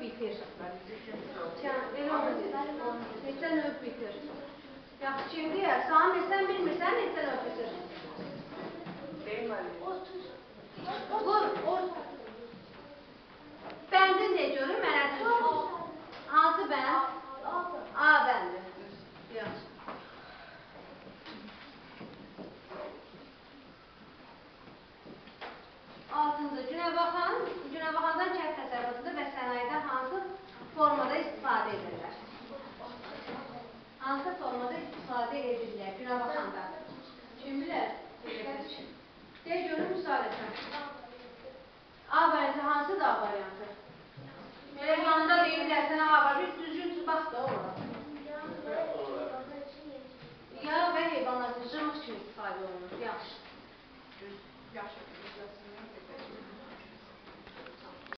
bitir. Elə olmaz. Neçə növ bitir. Yaxşı, şimdi sağa neçən bilmirsən, neçə növ bitir. Bəndi ne görür mənə? Hansı bənd? A bəndi. Yaxşı. Altıncı, Günəbaxandan kənd təsərrüfatında və sənayedə hansı formada istifadə edirlər? Hansı formada istifadə edirlər Günəbaxanda? Kim bilər? Deyə görür müsaade etmə. A variantı hansıdır A variantı? Elə yanında deyirlər sənə A var, bir düzgün bax da ora. Ya və heyvanlar cırmıq kimi istifadə olunur. Yaxşı. Yaxşı.